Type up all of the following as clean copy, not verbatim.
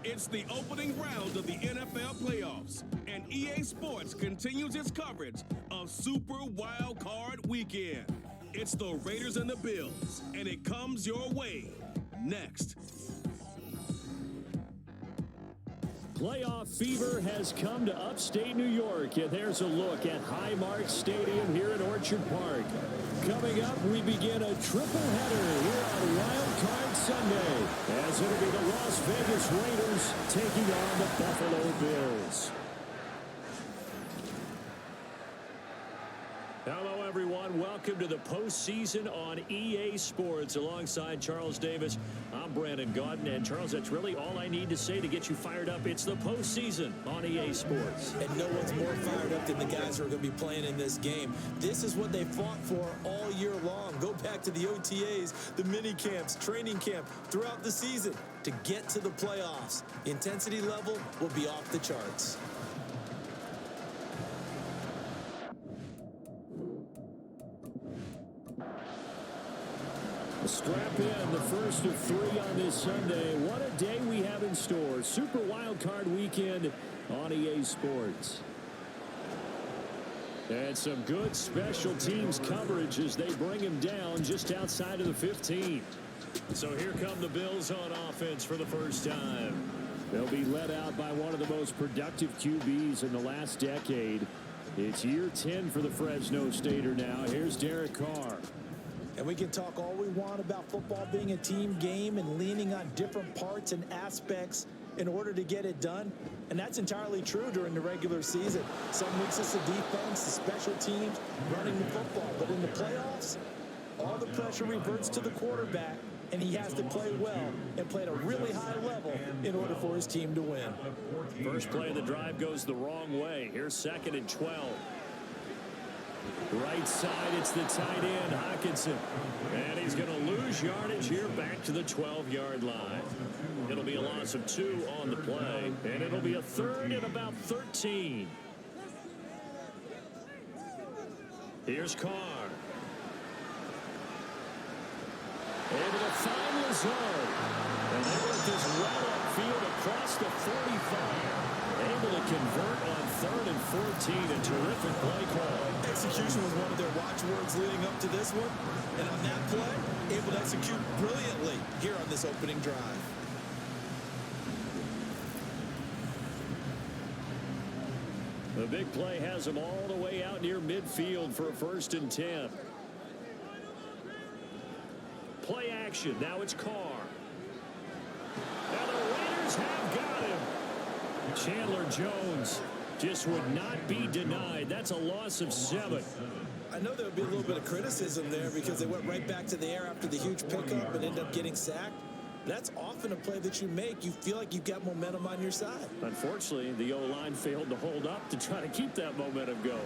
It's the opening round of the NFL playoffs, and EA Sports continues its coverage of Super Wild Card Weekend. It's the Raiders and the Bills, and it comes your way next. Playoff fever has come to upstate New York, and there's a look at Highmark Stadium here in Orchard Park. Coming up, we begin a triple header here on Wild Card Sunday, as it'll be the Las Vegas Raiders taking on the Buffalo Bills. Hello, everyone. Welcome to the postseason on EA Sports. Alongside Charles Davis, I'm Brandon Gaudin. And, Charles, that's really all I need to say to get you fired up. It's the postseason on EA Sports. And no one's more fired up than the guys who are going to be playing in this game. This is what they fought for all year long. Go back to the OTAs, the mini camps, training camp, throughout the season to get to the playoffs. The intensity level will be off the charts. Strap in, the first of three on this Sunday. What a day we have in store. Super Wild Card Weekend on EA Sports. And some good special teams coverage as they bring him down just outside of the 15. So here come the Bills on offense for the first time. They'll be led out by one of the most productive QBs in the last decade. It's year 10 for the Fresno Stater now. Here's Derek Carr. And we can talk all we want about football being a team game and leaning on different parts and aspects in order to get it done. And that's entirely true during the regular season. Some weeks it's the defense, the special teams, running the football. But in the playoffs, all the pressure reverts to the quarterback, and he has to play well and play at a really high level in order for his team to win. First play of the drive goes the wrong way. Here's 2nd and 12. Right side, it's the tight end, Hockenson. And he's going to lose yardage here back to the 12-yard line. It'll be a loss of 2 on the play, and it'll be a 3rd and about 13. Here's Carr. Able to find Lazard. And they work this right upfield across the 45. Able to convert on 3rd and 14. A terrific play call. Execution was one of their watchwords leading up to this one. And on that play, able to execute brilliantly here on this opening drive. The big play has them all the way out near midfield for a 1st and 10. Play action. Now it's Carr. And the Raiders have got him. Chandler Jones just would not be denied. That's a loss of 7. I know there would be a little bit of criticism there because they went right back to the air after the huge pickup and ended up getting sacked. That's often a play that you make. You feel like you've got momentum on your side. Unfortunately, the O-line failed to hold up to try to keep that momentum going.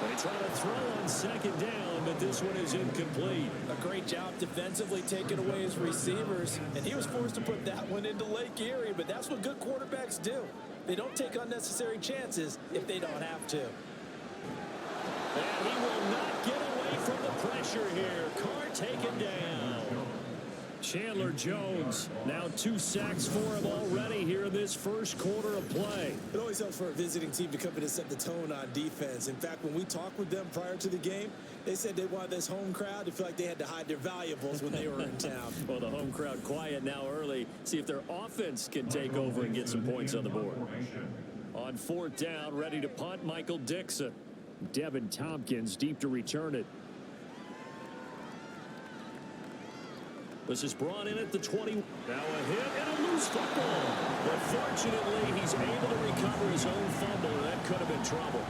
They try to throw on 2nd down, but this one is incomplete. A great job defensively taking away his receivers, and he was forced to put that one into Lake Erie, but that's what good quarterbacks do. They don't take unnecessary chances if they don't have to. And he will not get away from the pressure here. Carr taken down. Chandler Jones, now 2 sacks for him already here in this first quarter of play. It always helps for a visiting team to come in and set the tone on defense. In fact, when we talked with them prior to the game, they said they wanted this home crowd to feel like they had to hide their valuables when they were in town. Well, the home crowd quiet now early. See if their offense can take over and get some points on the board. On 4th down, ready to punt, Michael Dixon. Devin Tompkins deep to return it. This is brought in at the 20. Now a hit and a loose football. But fortunately, he's able to recover his own fumble, and that could have been trouble.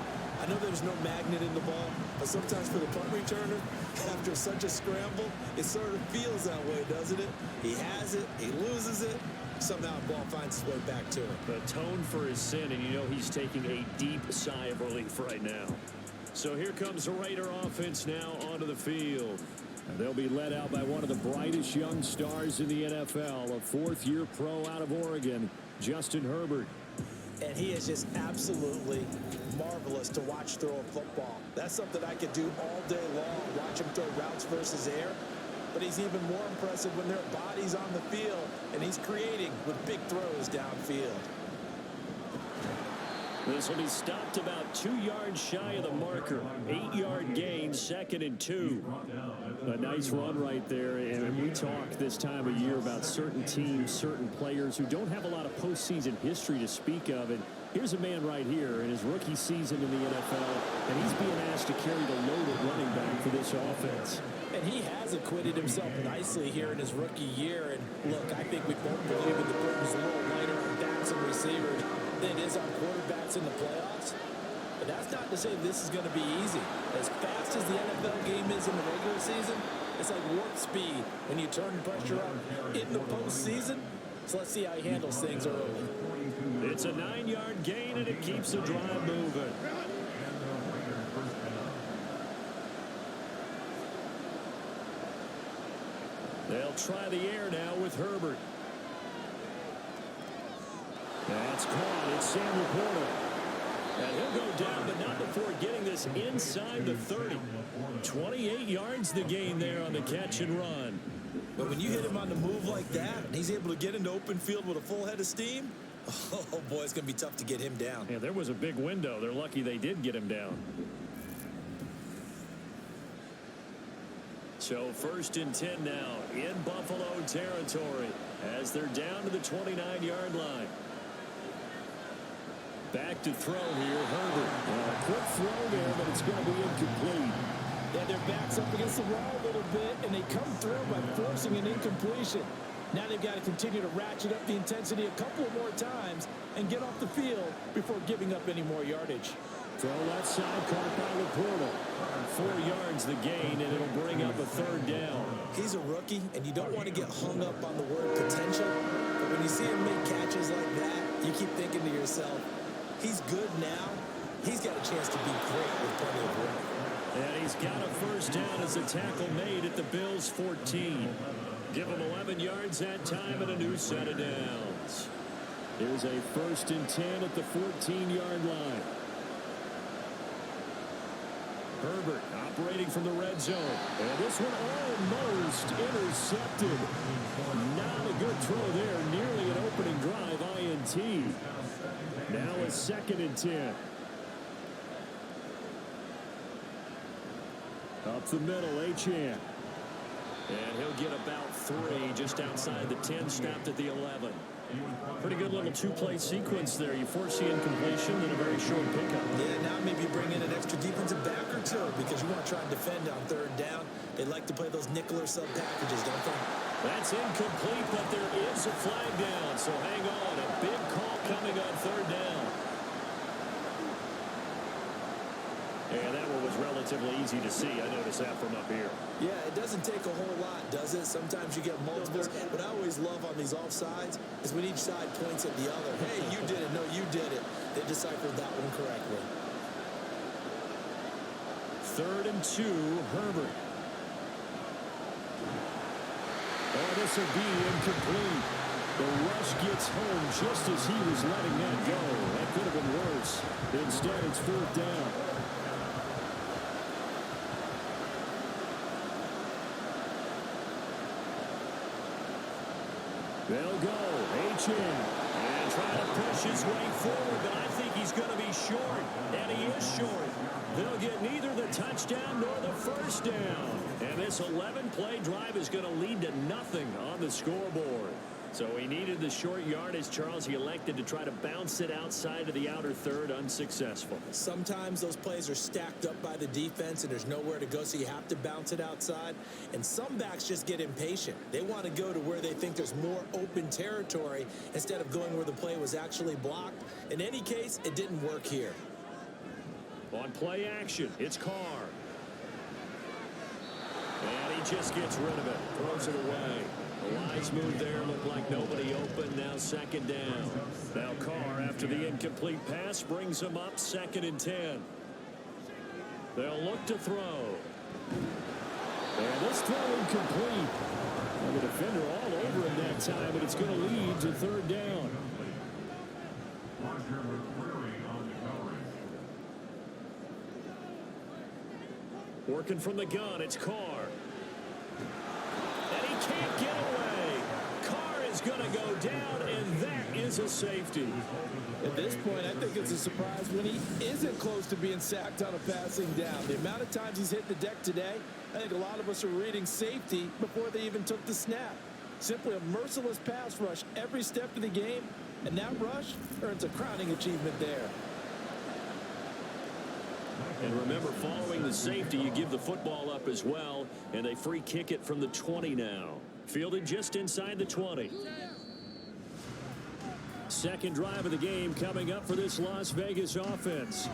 I know there's no magnet in the ball, but sometimes for the punt returner, after such a scramble, it sort of feels that way, doesn't it? He has it, he loses it, somehow the ball finds its way back to him. Atone for his sin, and you know he's taking a deep sigh of relief right now. So here comes the Raider offense now onto the field. They'll be led out by one of the brightest young stars in the NFL, a 4th-year pro out of Oregon, Justin Herbert. And he is just absolutely marvelous to watch throw a football. That's something I could do all day long, watch him throw routes versus air. but he's even more impressive when their body's on the field, and he's creating with big throws downfield. This will be stopped about 2 yards shy of the marker. 8-yard gain, 2nd and 2. A nice run right there. And we talk this time of year about certain teams, certain players who don't have a lot of postseason history to speak of. And here's a man right here in his rookie season in the NFL, and he's being asked to carry the load at running back for this offense. And he has acquitted himself nicely here in his rookie year. And look, I think we both believe in the burden's a little lighter on backs and receivers than it is on quarterbacks in the playoffs. But that's not to say this is going to be easy. As fast as the NFL game is in the regular season, it's like warp speed when you turn pressure up in the postseason. So let's see how he handles things early. It's a 9-yard gain, and it keeps the drive moving. They'll try the air now with Herbert. That's caught. It's Sam Laporta. And he'll go down, but not before getting this inside the 30. 28 yards the gain there on the catch and run. But when you hit him on the move like that, and he's able to get into open field with a full head of steam, oh boy, it's going to be tough to get him down. Yeah, there was a big window. They're lucky they did get him down. So 1st and 10 now in Buffalo territory as they're down to the 29-yard line. Back to throw here, Herbert. Quick throw there, but it's going to be incomplete. Yeah, their back's up against the wall a little bit, and they come through by forcing an incompletion. Now they've got to continue to ratchet up the intensity a couple of more times and get off the field before giving up any more yardage. Throw left side, caught by Laporta. 4 yards the gain, and it'll bring up a 3rd down. He's a rookie, and you don't want to get hung up on the word potential. But when you see him make catches like that, you keep thinking to yourself, he's good now. He's got a chance to be great with plenty of room. And he's got a 1st down as a tackle made at the Bills' 14. Give him 11 yards that time and a new set of downs. Here's a 1st and 10 at the 14-yard line. Herbert operating from the red zone. And this one almost intercepted. Not a good throw there. Nearly an opening drive INT. Now a 2nd and 10. Up the middle, Achane. And he'll get about 3 just outside the 10, stopped at the 11. Pretty good little 2-play sequence there. You force the incompletion and a very short pickup. Yeah, now maybe bring in an extra defensive back or two because you want to try and defend on 3rd down. They like to play those nickel or sub packages, don't they? That's incomplete, but there is a flag down, so hang on. A big call coming on 3rd down. Yeah, that one was relatively easy to see. I noticed that from up here. Yeah, it doesn't take a whole lot, does it? Sometimes you get multiples. What I always love on these offsides is when each side points at the other. Hey, you did it. No, you did it. They deciphered that one correctly. 3rd and 2, Herbert. Oh, this will be incomplete. The rush gets home just as he was letting that go. That could have been worse. Instead, it's 4th down. They'll go. Achane. And try to push his way forward, but I think he's going to be short. And he is short. They'll get neither the touchdown nor the 1st down. And this 11-play drive is going to lead to nothing on the scoreboard. So he needed the short yardage, Charles. He elected to try to bounce it outside of the outer 3rd, unsuccessful. Sometimes those plays are stacked up by the defense and there's nowhere to go, so you have to bounce it outside. And some backs just get impatient. They want to go to where they think there's more open territory instead of going where the play was actually blocked. In any case, it didn't work here. On play action, it's Carr. And he just gets rid of it, throws it away. The wise move there, looked like nobody open, now 2nd down. Now Carr, after the incomplete pass, brings him up 2nd and 10. They'll look to throw. And this throw incomplete. And the defender all over him that time, but it's going to lead to 3rd down. Working from the gun, it's Carr. to go down, and that is a safety. At this point, I think it's a surprise when he isn't close to being sacked on a passing down. The amount of times he's hit the deck today, I think a lot of us are reading safety before they even took the snap. Simply a merciless pass rush every step of the game, and that rush earns a crowning achievement there. And remember, following the safety, you give the football up as well, and they free kick it from the 20 now. Fielded just inside the 20. Second drive of the game coming up for this Las Vegas offense.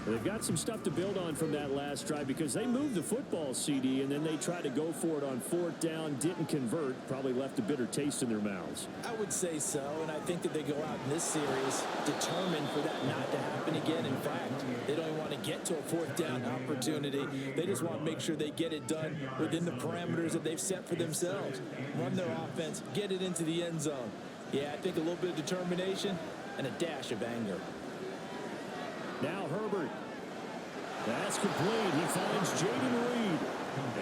They've got some stuff to build on from that last drive because they moved the football, CD, and then they tried to go for it on fourth down, didn't convert, probably left a bitter taste in their mouths. I would say so, and I think that they go out in this series determined for that not to happen again. In fact, they don't even want to get to a fourth down opportunity. They just want to make sure they get it done within the parameters that they've set for themselves. Run their offense, get it into the end zone. Yeah, I think a little bit of determination and a dash of anger. Now Herbert. That's complete. He finds Jaden Reed.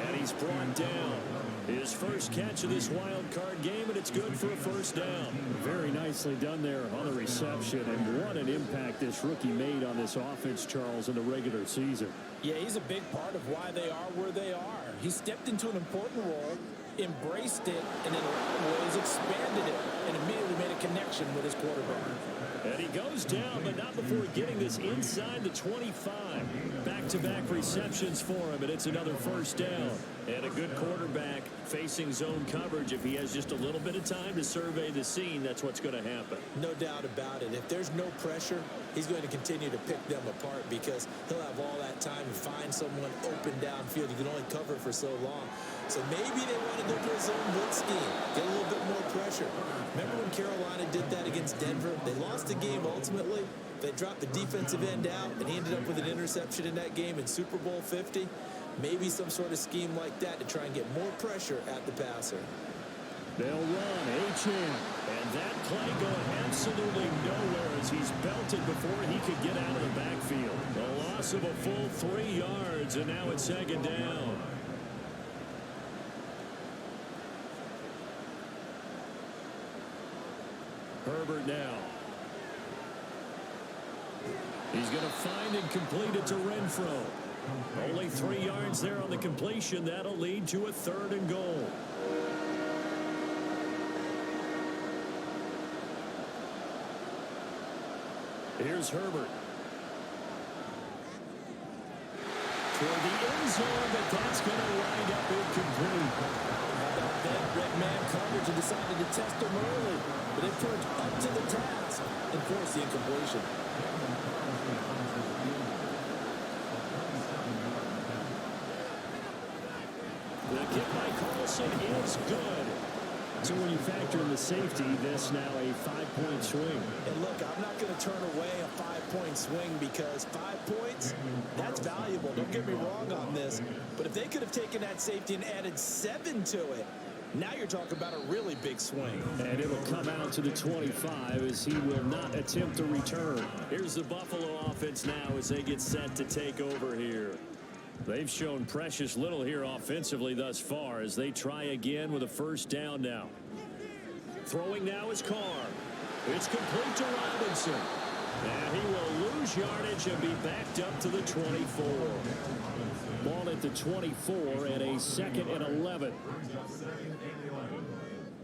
And he's brought down. His first catch of this wild card game, and it's good for a first down. Very nicely done there on the reception. And what an impact this rookie made on this offense, Charles, in the regular season. Yeah, he's a big part of why they are where they are. He stepped into an important role, embraced it, and in a lot of ways expanded it, and immediately made a connection with his quarterback. And he goes down, but not before getting this inside the 25. Back-to-back receptions for him, and it's another first down. And a good quarterback facing zone coverage. If he has just a little bit of time to survey the scene, that's what's going to happen. No doubt about it. If there's no pressure, he's going to continue to pick them apart because he'll have all that time to find someone open downfield. You can only cover for so long. So maybe they want to go to a zone blitz scheme, get a little bit more pressure. Remember when Carolina did that against Denver? They lost the game ultimately. They dropped the defensive end out, and he ended up with an interception in that game in Super Bowl 50. Maybe some sort of scheme like that to try and get more pressure at the passer. They'll run H.M. And that play going absolutely nowhere as he's belted before he could get out of the backfield. A loss of a full 3 yards, and now it's second down. Herbert now. He's going to find and complete it to Renfro. Only 3 yards there on the completion. That'll lead to a 3rd and goal. Here's Herbert. Toward the end zone, but that's going to wind up incomplete. That red man coverage and decided to test him early, but it turned up to the task and forced the incompletion. The kick by Carlson is good. So when you factor in the safety, this now a 5-point swing. And look, I'm not going to turn away a 5-point swing because 5 points, that's valuable. Don't get me wrong on this. But if they could have taken that safety and added 7 to it, now you're talking about a really big swing. And it'll come out to the 25 as he will not attempt a return. Here's the Buffalo offense now as they get set to take over here. They've shown precious little here offensively thus far as they try again with a first down now. Throwing now is Carr. It's complete to Robinson. And he will lose yardage and be backed up to the 24. Ball at the 24 and a 2nd and 11.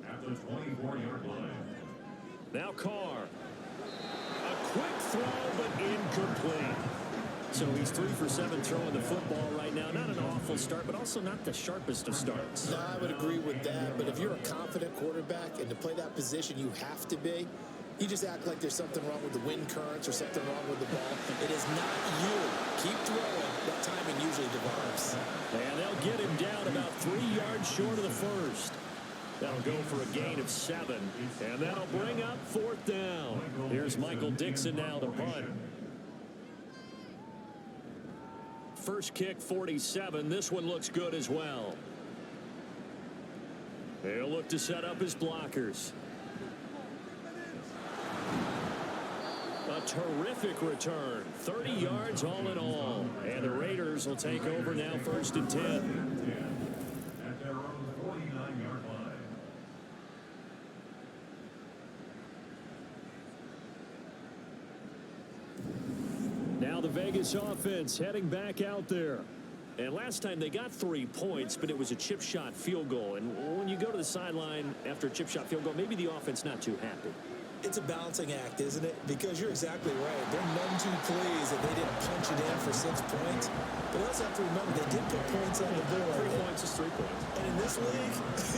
At the 24-yard line. Now Carr. A quick throw, but incomplete. So he's 3 for 7 throwing the football right now. Not an awful start, but also not the sharpest of starts. No, I would agree with that. But if you're a confident quarterback and to play that position, you have to be. You just act like there's something wrong with the wind currents or something wrong with the ball. It is not you. Keep throwing. That timing usually develops. And they'll get him down about 3 yards short of the first. That'll go for a gain of 7. And that'll bring up 4th down. Here's Michael Dixon now to punt. First kick, 47. This one looks good as well. They'll look to set up his blockers. A terrific return. 30 yards all in all. And the Raiders will take over now 1st and 10. At their own 49-yard line. the Vegas offense heading back out there. And last time they got 3 points, but it was a chip shot field goal. And when you go to the sideline after a chip shot field goal, maybe the offense not too happy. It's a balancing act, isn't it? Because you're exactly right. They're none too pleased that they didn't punch it in for 6 points. But you also have to remember, they did put points on the board. 3 points is 3 points. And in this league,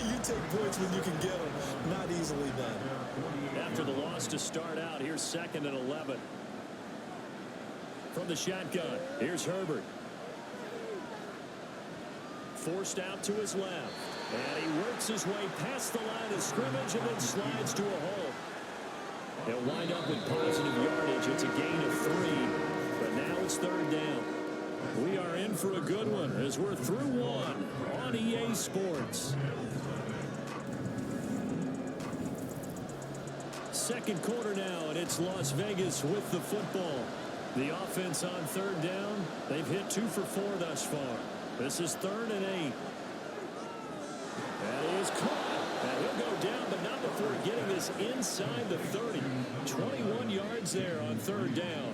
you take points when you can get them. Not easily done. After the loss to start out, here's 2nd and 11. From the shotgun, here's Herbert. Forced out to his left. And he works his way past the line of scrimmage and then slides to a hole. He'll wind up with positive yardage. It's a gain of 3, but now it's 3rd down. We are in for a good one as we're through 1 on EA Sports. 2nd quarter now, and it's Las Vegas with the football. The offense on 3rd down, they've hit 2 for 4 thus far. This is 3rd and 8. That is caught. And he'll go down, but not before getting this inside the 30. 21 yards there on 3rd down.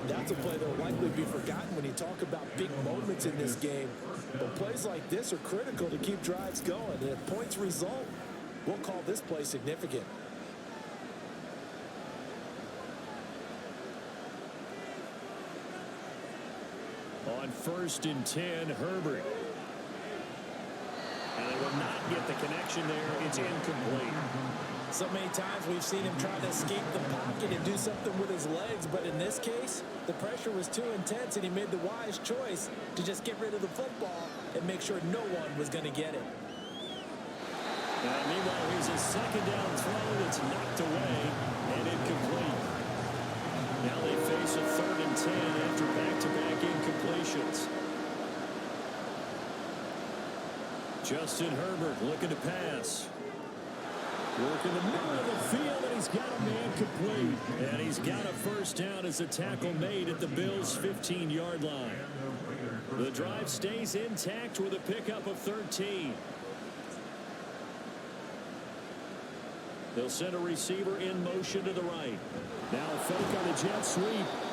That's a play that will likely be forgotten when you talk about big moments in this game. But plays like this are critical to keep drives going. And if points result, we'll call this play significant. On 1st and 10, Herbert. And they will not get the connection there. It's incomplete. So many times we've seen him try to escape the pocket and do something with his legs, but in this case, the pressure was too intense and he made the wise choice to just get rid of the football and make sure no one was going to get it. And meanwhile, here's a 2nd down throw that's knocked away and incomplete. Now they face a 3rd and 10 after back-to-back incompletions. Justin Herbert looking to pass. Working the middle of the field, and he's got a man complete. And he's got a 1st down as a tackle made at the Bills' 15-yard line. The drive stays intact with a pickup of 13. They'll send a receiver in motion to the right. Now a fake on the jet sweep,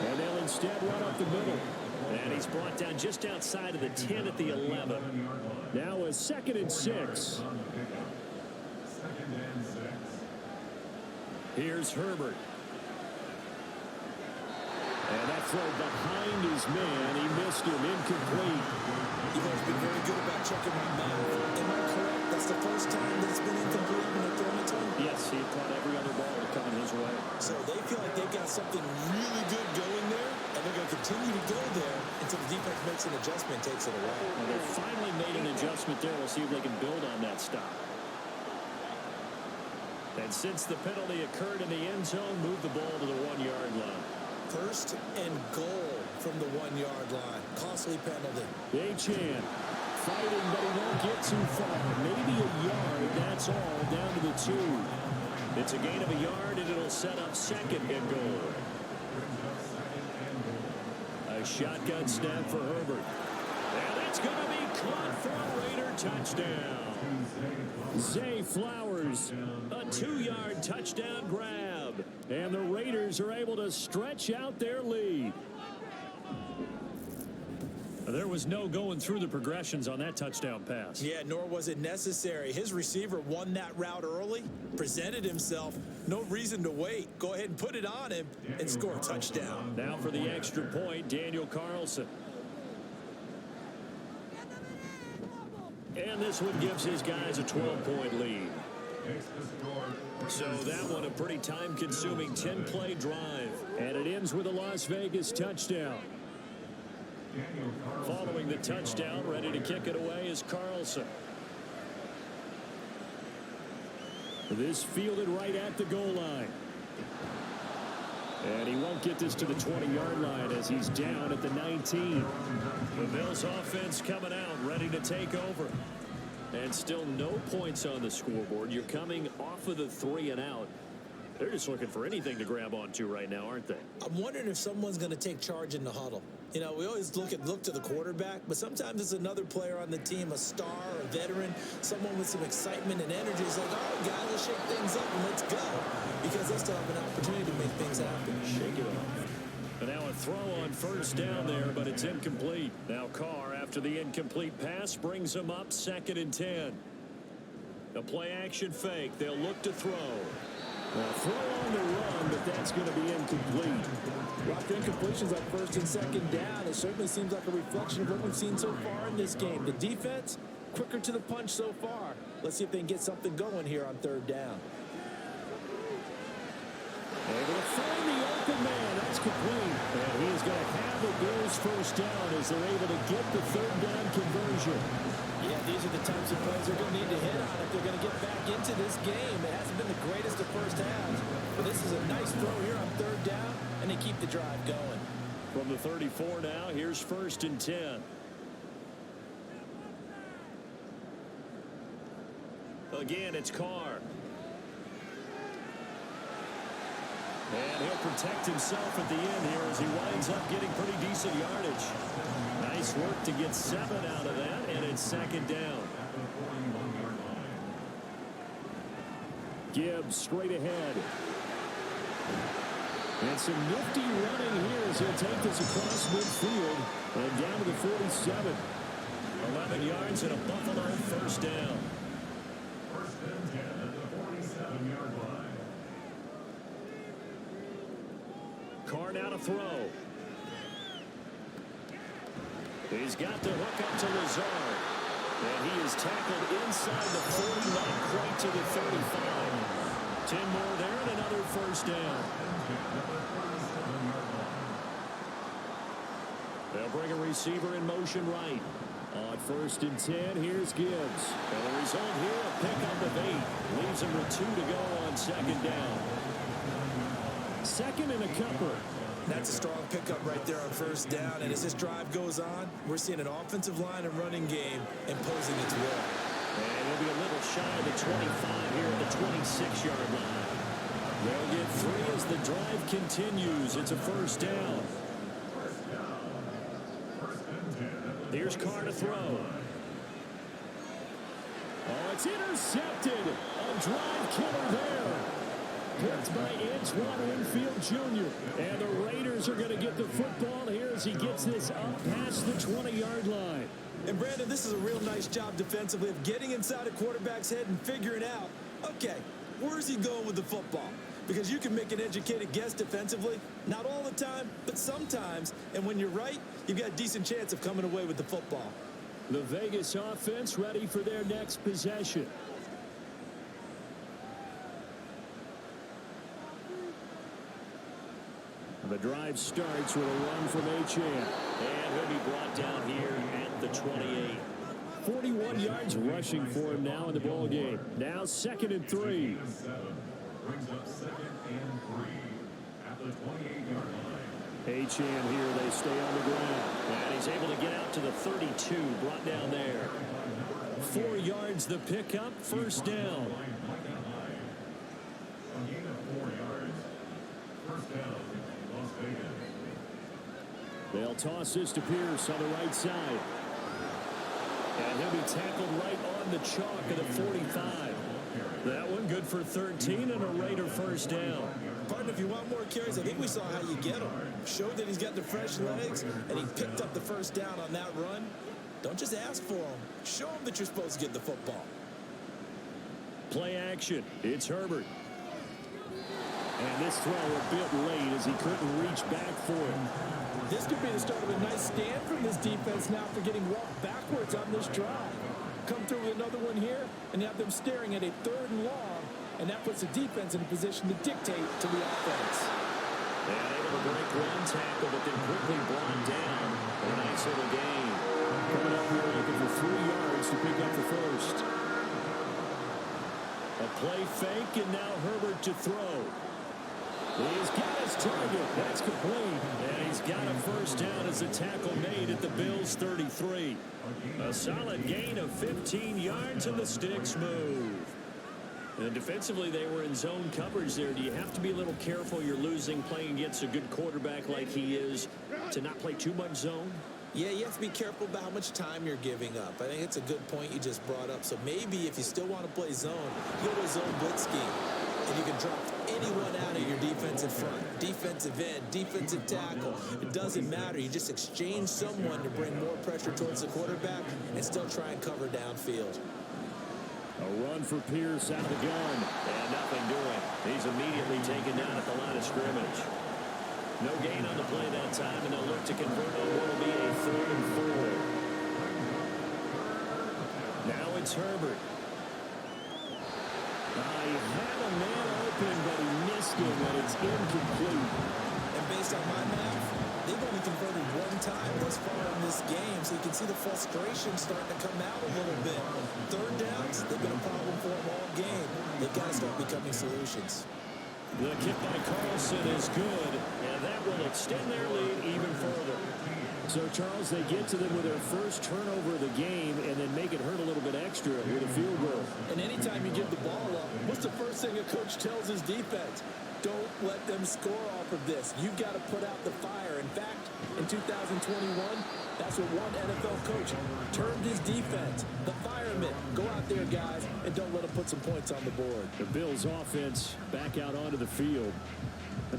and they'll instead run up the middle. And he's brought down just outside of the 10 at the 11. Now a 2nd and 6. Here's Herbert. And that throw behind his man. He missed him. Incomplete. You know, he's been very good about checking my math. Am I correct? That's the first time that it's been incomplete when they're throwing it to him? Yes, he had caught every other ball coming his way. So they feel like they've got something really good going there, and they're going to continue to go there until the defense makes an adjustment and takes it away. Well, they finally made an adjustment there. We'll see if they can build on that stop. And since the penalty occurred in the end zone, move the ball to the 1-yard line. 1st and goal from the 1-yard line. Costly penalty. Achane fighting, but he won't get too far. Maybe a yard, that's all, down to the 2. It's a gain of a yard, and it'll set up 2nd and goal. A shotgun snap for Herbert. And that's going to be caught for a Raider touchdown. Zay Flowers, a 2-yard touchdown grab. And the Raiders are able to stretch out their lead. There was no going through the progressions on that touchdown pass. Yeah, nor was it necessary. His receiver won that route early, presented himself. No reason to wait. Go ahead and put it on him and score a touchdown. Now for the extra point, Daniel Carlson. And this one gives his guys a 12-point lead. So that one a pretty time-consuming 10-play drive. And it ends with a Las Vegas touchdown. Following the touchdown, ready to kick it away is Carlson. This fielded right at the goal line. And he won't get this to the 20-yard line as he's down at the 19. The Bills offense coming out, ready to take over. And still no points on the scoreboard. You're coming off of the 3 and out. They're just looking for anything to grab onto right now, aren't they? I'm wondering if someone's going to take charge in the huddle. You know, we always look to the quarterback, but sometimes it's another player on the team, a star, a veteran, someone with some excitement and energy. It's like, all right, guys, let's shake things up and let's go. Because they still have an opportunity to make things happen. Shake it off. And now a throw on first down there, but it's incomplete. Now Carr, after the incomplete pass, brings him up 2nd and 10. A play-action fake. They'll look to throw. A throw on the run, but that's going to be incomplete. Rough incompletions on 1st and 2nd down. It certainly seems like a reflection of what we've seen so far in this game. The defense, quicker to the punch so far. Let's see if they can get something going here on 3rd down. Able to find the open man. That's complete. And he's going to have the Bills first down as they're able to get the 3rd down conversion. Yeah, these are the types of plays they're going to need to hit on if they're going to get back into this game. It hasn't been the greatest of first halves, but this is a nice throw here on 3rd down, and they keep the drive going. From the 34 now, here's 1st and 10. Again, it's Carr. And he'll protect himself at the end here as he winds up getting pretty decent yardage. Nice work to get 7 out of that, and it's 2nd down. Gibbs straight ahead. And some nifty running here as he'll take this across midfield and down to the 47. 11 yards and a Buffalo first down. 1st and 10 at the 47-yard line. Carr now to throw. He's got the hook up to Lazard. And he is tackled inside the 40, not quite to the 35. 10 more there and another first down. They'll bring a receiver in motion right. On 1st and 10, here's Gibbs. And the result here, a pickup of 8. Leaves him with 2 to go on 2nd down. 2nd and a couple. That's a strong pickup right there on 1st down, and as this drive goes on, we're seeing an offensive line and running game imposing its will. And he'll be a little shy of the 25 here at the 26-yard line. They'll get 3 as the drive continues. It's a first down. Here's Carr to throw. Oh, it's intercepted. A drive killer there. Picked by Antoine Winfield Jr. And the Raiders are going to get the football here as he gets this up past the 20-yard line. And Brandon, this is a real nice job defensively of getting inside a quarterback's head and figuring out, okay, where's he going with the football? Because you can make an educated guess defensively, not all the time, but sometimes. And when you're right, you've got a decent chance of coming away with the football. The Vegas offense ready for their next possession. The drive starts with a run from Achane. And he'll be brought down here at the 28. 41 yards rushing for him now in the ball game. Now 2nd and 3. Brings up 2nd and 3 at the 28-yard line. Achane here, they stay on the ground. And he's able to get out to the 32, brought down there. 4 yards the pickup, first down. A gain of 4 yards. First down, Las Vegas. They'll toss this to Pierce on the right side. And he'll be tackled right on the chalk of the 45. That one good for 13 and a Raider first down. Partner, if you want more carries, I think we saw how you get him. Showed that he's got the fresh legs, and he picked up the first down on that run. Don't just ask for him. Show him that you're supposed to get the football. Play action. It's Herbert. And this throw a bit late as he couldn't reach back for it. This could be the start of a nice stand from this defense now for getting walked backwards on this drive. Come through with another one here, and have them staring at a 3rd and long, and that puts the defense in a position to dictate to the offense. And able to break one tackle, but then quickly brought down. A nice little gain. Coming up here looking for 3 yards to pick up the first. A play fake, and now Herbert to throw. He's got his target. That's complete. And he's got a first down as the tackle made at the Bills' 33. A solid gain of 15 yards, and the sticks move. And defensively, they were in zone coverage there. Do you have to be a little careful? You're losing playing against a good quarterback like he is to not play too much zone? Yeah, you have to be careful about how much time you're giving up. I think it's a good point you just brought up. So maybe if you still want to play zone, you go to a zone blitz scheme. And you can drop anyone out of your defense defensive front, defensive end, defensive tackle. It doesn't matter. You just exchange someone to bring more pressure towards the quarterback and still try and cover downfield. A run for Pierce out of the gun. And nothing doing. He's immediately taken down at the line of scrimmage. No gain on the play that time, and they'll look to convert on what will be a 3rd and 4. Now it's Herbert. I had a man open, but he missed him, and it's incomplete. And based on my math, they've only converted one time thus far in this game, so you can see the frustration starting to come out a little bit. 3rd downs, they've been a problem for them all game. They've got to start becoming solutions. The kick by Carlson is good, and that will extend their lead even further. So, Charles, they get to them with their first turnover of the game and then make it hurt a little bit extra with a field goal. And anytime you give the ball up, what's the first thing a coach tells his defense? Don't let them score off of this. You've got to put out the fire. In fact, in 2021, that's what one NFL coach termed his defense. The firemen. Go out there, guys, and don't let them put some points on the board. The Bills' offense back out onto the field.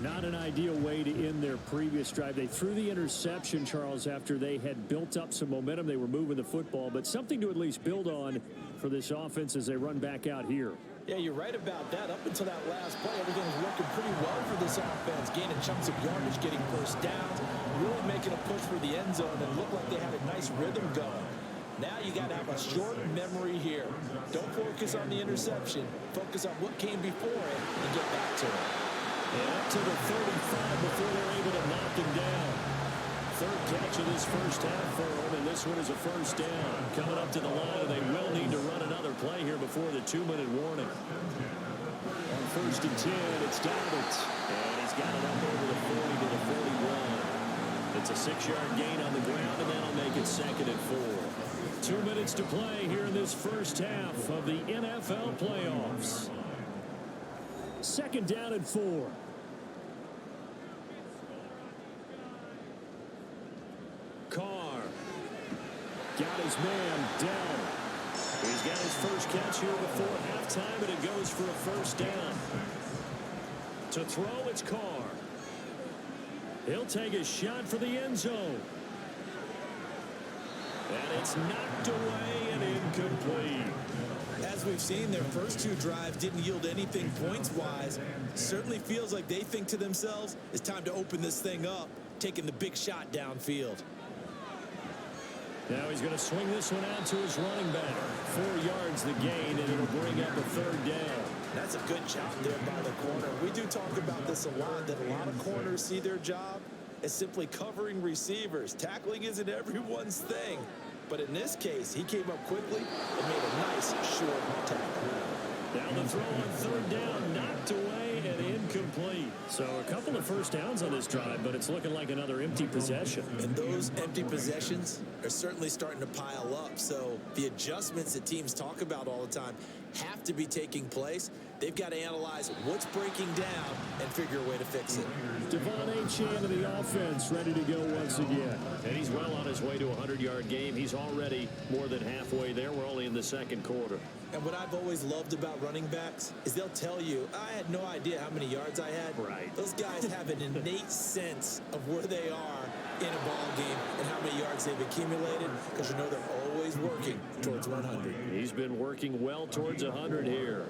Not an ideal way to end their previous drive. They threw the interception, Charles, after they had built up some momentum. They were moving the football, but something to at least build on for this offense as they run back out here. Yeah, you're right about that. Up until that last play, everything was working pretty well for this offense. Gaining chunks of yardage, getting first downs, really making a push for the end zone, and looked like they had a nice rhythm going. Now you got to have a short memory here. Don't focus on the interception. Focus on what came before it and get back to it. And up to the 35 before they're able to knock him down. 3rd catch of this first half for him, and this one is a first down. Coming up to the line, and they will need to run another play here before the 2-minute warning. On 1st and 10, it's Dobbins. And he's got it up over the 40 to the 41. It's a 6-yard gain on the ground, and that'll make it 2nd and 4. 2 minutes to play here in this first half of the NFL playoffs. 2nd down and 4. Carr got his man down. He's got his first catch here before halftime, and it goes for a first down. To throw, it's Carr. He'll take a shot for the end zone. And it's knocked away and incomplete. As we've seen, their first 2 drives didn't yield anything points-wise. Certainly feels like they think to themselves, it's time to open this thing up, taking the big shot downfield. Now he's going to swing this one out to his running back. 4 yards the gain, and it'll bring up a 3rd down. That's a good job there by the corner. We do talk about this a lot, that a lot of corners see their job as simply covering receivers. Tackling isn't everyone's thing. But in this case, he came up quickly and made a nice short tackle. Now the throw on 3rd down, knocked away and incomplete. So a couple of first downs on this drive, but it's looking like another empty possession. And those empty possessions are certainly starting to pile up. So the adjustments that teams talk about all the time have to be taking place. They've got to analyze what's breaking down and figure a way to fix it. Devon Achane of the offense ready to go once again. And he's well on his way to a 100-yard game. He's already more than halfway there. We're only in the 2nd quarter. And what I've always loved about running backs is they'll tell you, I had no idea how many yards I had. Right. Those guys have an innate sense of where they are in a ball game and how many yards they've accumulated, because you know they're always working towards 100. He's been working well towards 100 here.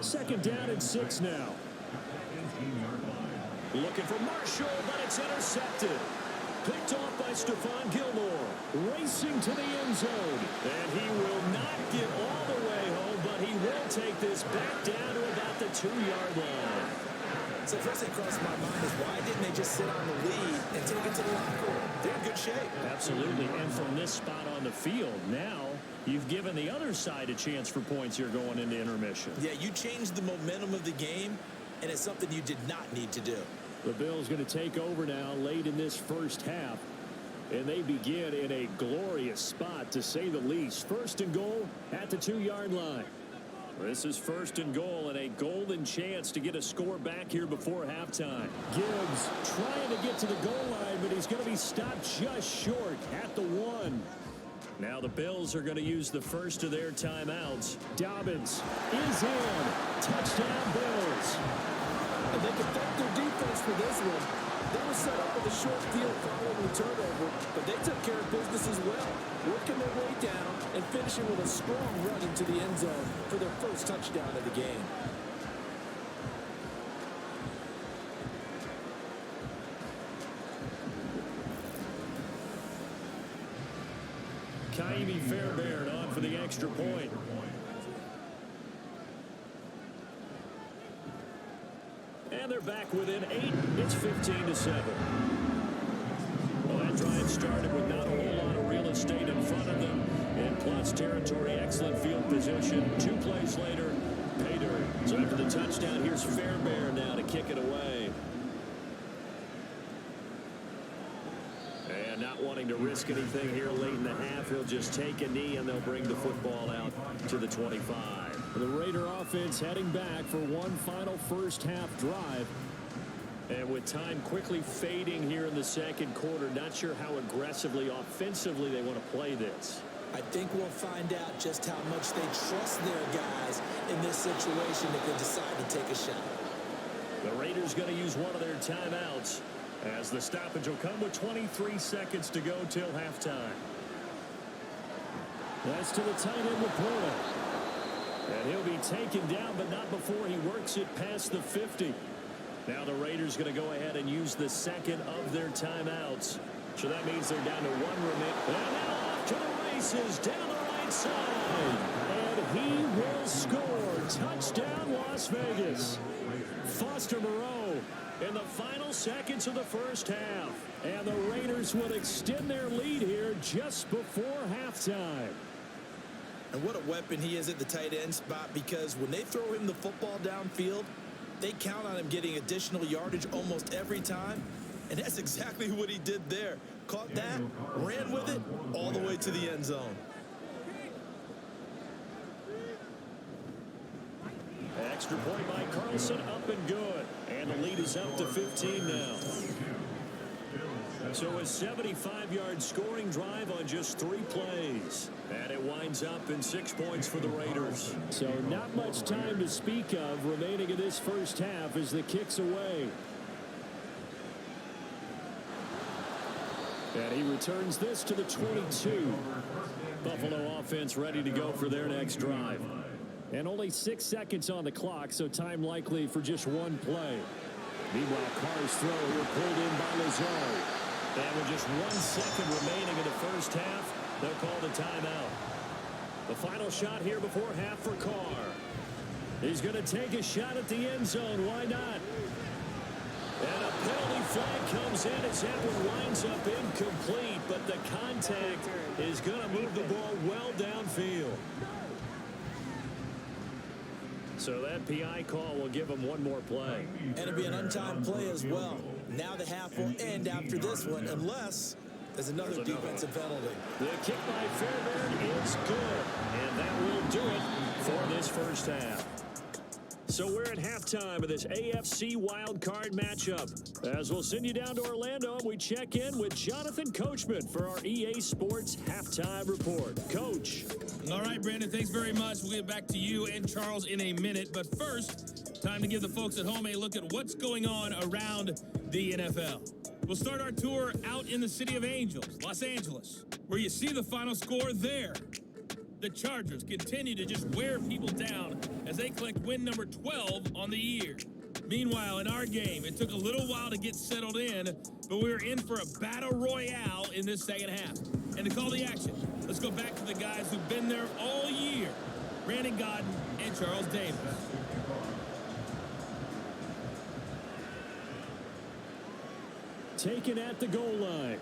2nd down and 6 now. Looking for Marshall, but it's intercepted. Picked off by Stephon Gilmore. Racing to the end zone. And he will not get all the way home, but he will take this back down to about the 2-yard line. So first thing crossed my mind is, why didn't they just sit on the lead and take it to the locker room? They're in good shape. Absolutely. And from this spot on the field, now you've given the other side a chance for points here going into intermission. Yeah, you changed the momentum of the game, and it's something you did not need to do. The Bills going to take over now late in this first half, and they begin in a glorious spot, to say the least. 1st and goal at the 2-yard line. This is 1st and goal, and a golden chance to get a score back here before halftime. Gibbs trying to get to the goal line, but he's going to be stopped just short at the 1. Now the Bills are going to use the first of their timeouts. Dobbins is in. Touchdown, Bills. And they can thank their defense as for this one, they were set up with a short field following the turnover, but they took care of business as well, working their way down and finishing with a strong run into the end zone for their first touchdown of the game. Kaimi Fairbairn on for the extra point. And they're back within 8. It's 15-7. Well, that drive started with not a whole lot of real estate in front of them. In plus territory, excellent field position. 2 plays later, pay dirt. So after the touchdown, here's Fairbairn now to kick it away. And not wanting to risk anything here late in the half, he'll just take a knee and they'll bring the football out to the 25. The Raider offense heading back for one final first half drive. And with time quickly fading here in the second quarter, not sure how aggressively, offensively they want to play this. I think we'll find out just how much they trust their guys in this situation if they decide to take a shot. The Raiders going to use one of their timeouts as the stoppage will come with 23 seconds to go till halftime. That's to the tight end, Laporta. And he'll be taken down, but not before he works it past the 50. Now the Raiders going to go ahead and use the second of their timeouts. So that means they're down to 1 remaining. And now off to the races down the right side. And he will score. Touchdown, Las Vegas. Foster Moreau in the final seconds of the first half. And the Raiders will extend their lead here just before halftime. And what a weapon he is at the tight end spot, because when they throw him the football downfield, they count on him getting additional yardage almost every time. And that's exactly what he did there. Caught that, ran with it, all the way to the end zone. Extra point by Carlson, up and good. And the lead is up to 15 now. So a 75-yard scoring drive on just 3 plays. And it winds up in 6 points for the Raiders. So not much time to speak of remaining in this first half as the kick's away. And he returns this to the 22. Buffalo offense ready to go for their next drive. And only 6 seconds on the clock, so time likely for just 1 play. Meanwhile, Carr's throw here pulled in by Lazard. And with just 1 second remaining in the first half, they'll call the timeout. The final shot here before half for Carr. He's going to take a shot at the end zone. Why not? And a penalty flag comes in as that one winds up incomplete, but the contact is going to move the ball well downfield. So that PI call will give him 1 more play. And it'll be an untimed play as well. Now the half will end after this one, unless there's another defensive penalty. The kick by Fairbairn is good, and that will do it for this first half. So we're at halftime of this AFC wildcard matchup. As we'll send you down to Orlando, and we check in with Jonathan Coachman for our EA Sports Halftime Report. Coach. All right, Brandon, thanks very much. We'll get back to you and Charles in a minute. But first, time to give the folks at home a look at what's going on around the NFL. We'll start our tour out in the city of Angels, Los Angeles, where you see the final score there. The Chargers continue to just wear people down as they collect win number 12 on the year. Meanwhile, in our game, it took a little while to get settled in, but we were in for a battle royale in this second half. And to call the action, let's go back to the guys who've been there all year, Brandon Godden and Charles Davis. Taken at the goal line.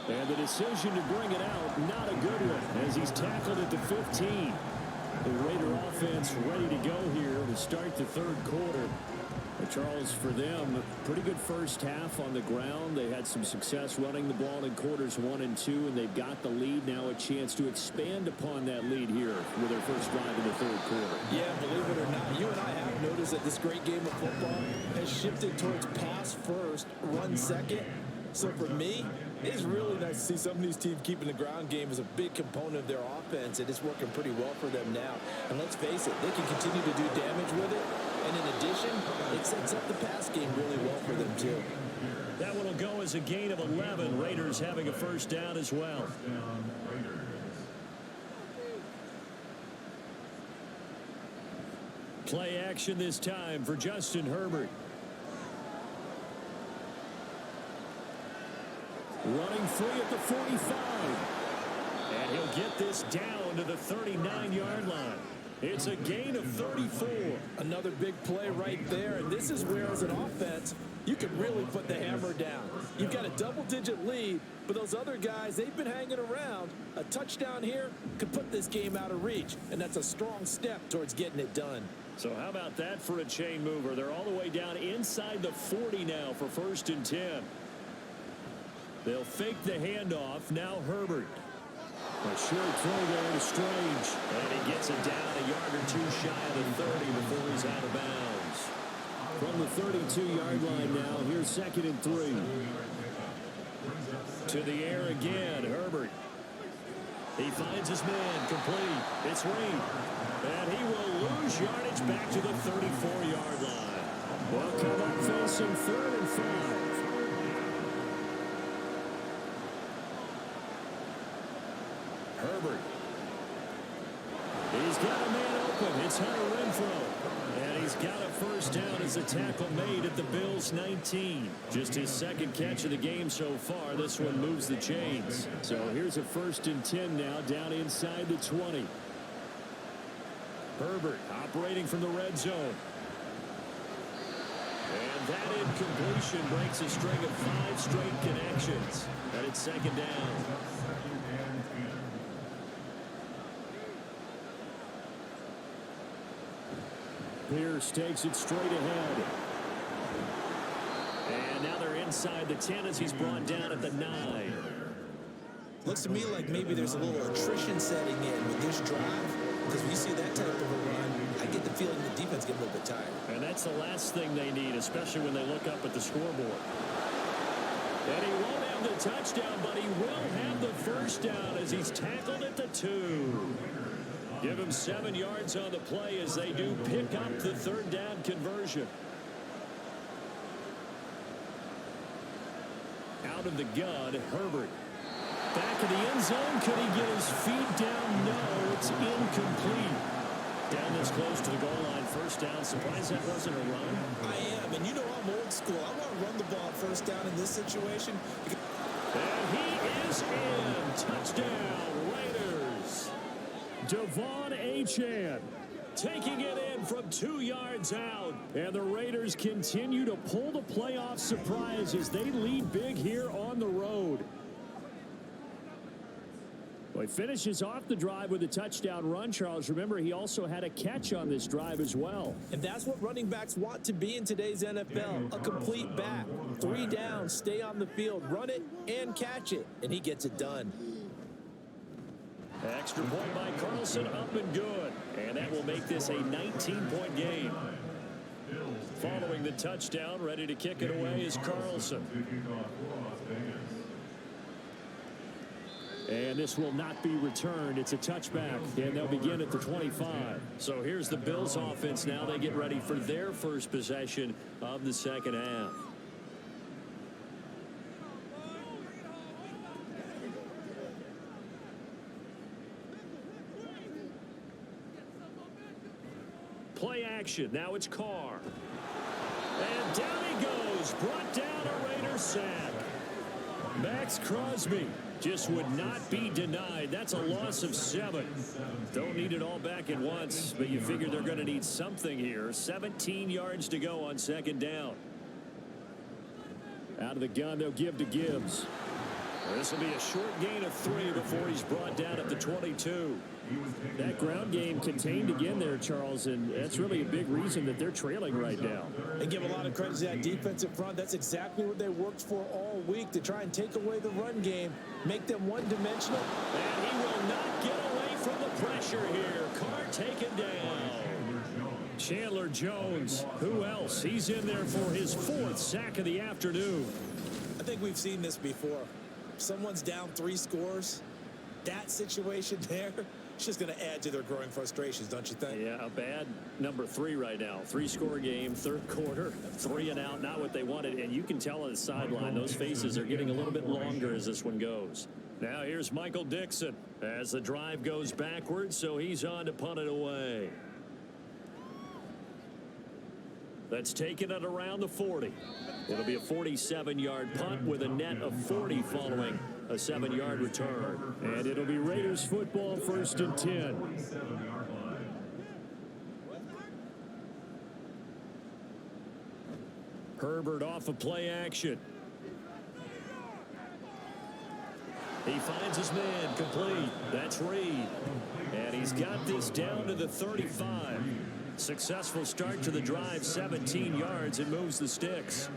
And the decision to bring it out, not a good one, as he's tackled at the 15. The Raider offense ready to go here to start the third quarter. And Charles, for them, pretty good first half on the ground. They had some success running the ball in quarters 1 and 2, and they've got the lead. Now a chance to expand upon that lead here with their first drive in the third quarter. Yeah, believe it or not, you and I have noticed that this great game of football has shifted towards pass first, run second. So for me, it's really nice to see some of these teams keeping the ground game as a big component of their offense, and it's working pretty well for them now. And let's face it, they can continue to do damage with it, And in addition, it sets up the pass game really well for them, too. That one will go as a gain of 11. Raiders having a first down as well. Play action this time for Justin Herbert. Running free at the 45. And he'll get this down to the 39-yard line. It's a gain of 34. Another big play right there. And this is where, as an offense, you can really put the hammer down. You've got a double-digit lead, but those other guys, they've been hanging around. A touchdown here could put this game out of reach, and that's a strong step towards getting it done. So how about that for a chain mover? They're all the way down inside the 40 now for 1st and 10. They'll fake the handoff. Now Herbert. A short throw there to Strange. And he gets it down a yard or two shy of the 30 before he's out of bounds. From the 32-yard line now, here's 2nd and 3. To the air again, Herbert. He finds his man, complete. It's Reed. And he will lose yardage back to the 34-yard line. Well, come up facing 3rd and 5. Herbert. He's got a man open. It's Hunter Renfrow. And he's got a first down as a tackle made at the Bills' 19. Just his 2nd catch of the game so far. This one moves the chains. So here's a 1st and 10 now down inside the 20. Herbert operating from the red zone. And that incompletion breaks a string of 5 straight connections. And it's 2nd down. Pierce takes it straight ahead. And now they're inside the 10 as he's brought down at the 9. Looks to me like maybe there's a little attrition setting in with this drive. Because when you see that type of a run, I get the feeling the defense gets a little bit tired. And that's the last thing they need, especially when they look up at the scoreboard. And he won't have the touchdown, but he will have the first down as he's tackled at the 2. Give him 7 yards on the play as they do pick up the 3rd down conversion. Out of the gun, Herbert. Back in the end zone. Could he get his feet down? No, it's incomplete. Down this close to the goal line. First down. Surprised that wasn't a run. I am, and you know I'm old school. I want to run the ball first down in this situation. And he is in. Touchdown, Raiders. Devon Achane taking it in from 2 yards out. And the Raiders continue to pull the playoff surprise as they lead big here on the road. Well, he finishes off the drive with a touchdown run, Charles. Remember, he also had a catch on this drive as well. And that's what running backs want to be in today's NFL. A complete back. 3 down, stay on the field, run it, and catch it. And he gets it done. Extra point by Carlson, up and good. And that will make this a 19-point game. Following the touchdown, ready to kick it away is Carlson. And this will not be returned. It's a touchback, and they'll begin at the 25. So here's the Bills offense now. They get ready for their first possession of the 2nd half. Play action. Now it's Carr. And down he goes. Brought down a Raider sack. Max Crosby just would not be denied. That's a loss of 7. Don't need it all back at once, but you figure they're going to need something here. 17 yards to go on 2nd down. Out of the gun, they'll give to Gibbs. This will be a short gain of 3 before he's brought down at the 22. That ground game contained again there, Charles, and that's really a big reason that they're trailing right now. They give a lot of credit to that defensive front. That's exactly what they worked for all week, to try and take away the run game, make them one-dimensional. And he will not get away from the pressure here. Carr taken down. Chandler Jones, who else? He's in there for his 4th sack of the afternoon. I think we've seen this before. Someone's down 3 scores. That situation there, It's just going to add to their growing frustrations, don't you think? Yeah, a bad number 3 right now. 3-score game, third quarter, 3 and out, not what they wanted. And you can tell on the sideline, those faces are getting a little bit longer as this one goes. Now here's Michael Dixon as the drive goes backwards, so he's on to punt it away. That's taken it around the 40. It'll be a 47-yard punt with a net of 40 following a 7-yard return. And it'll be Raiders football, 1st and 10. Herbert off of play action. He finds his man complete. That's Reed. And he's got this down to the 35. Successful start to the drive, 17 yards, and moves the sticks.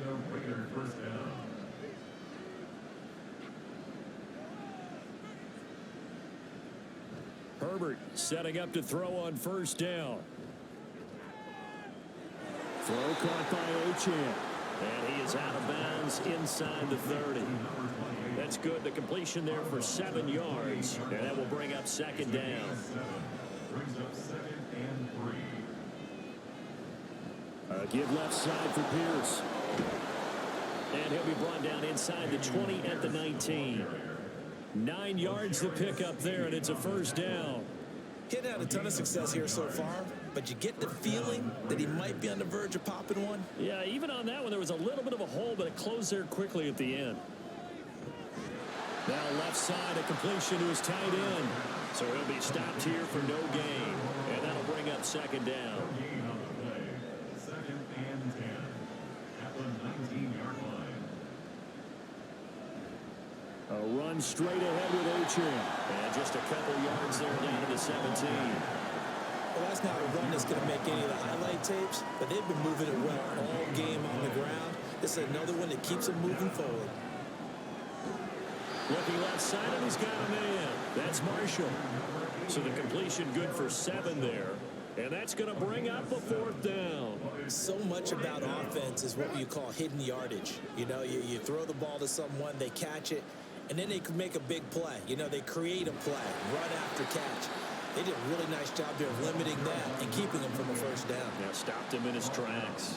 Herbert setting up to throw on 1st down. Throw caught by Ochan. And he is out of bounds inside the 30. That's good. The completion there for 7 yards. And that will bring up 2nd down. Brings up 2nd and 3. Give left side for Pierce. And he'll be brought down inside the 20 at the 19. 9 yards to pick up there, and it's a 1st down. He's had a ton of success here so far, but you get the feeling that he might be on the verge of popping one. Yeah, even on that one, there was a little bit of a hole, but it closed there quickly at the end. Now left side, a completion to his tight end. So he'll be stopped here for no gain, and that'll bring up 2nd down. Gain on the play. 2nd and 10 at the 19-yard line. A run straight ahead with Ochan. And just a couple yards there down to the 17. Well, that's not a run that's going to make any of the highlight tapes, but they've been moving it well all game on the ground. This is another one that keeps them moving forward. Looking left side, and he's got a man. That's Marshall. So the completion good for 7 there. And that's going to bring up a 4th down. So much about offense is what you call hidden yardage. You know, you throw the ball to someone, they catch it, and then they can make a big play. You know, they create a play, run after catch. They did a really nice job there of limiting that and keeping him from a 1st down. Yeah, stopped him in his tracks.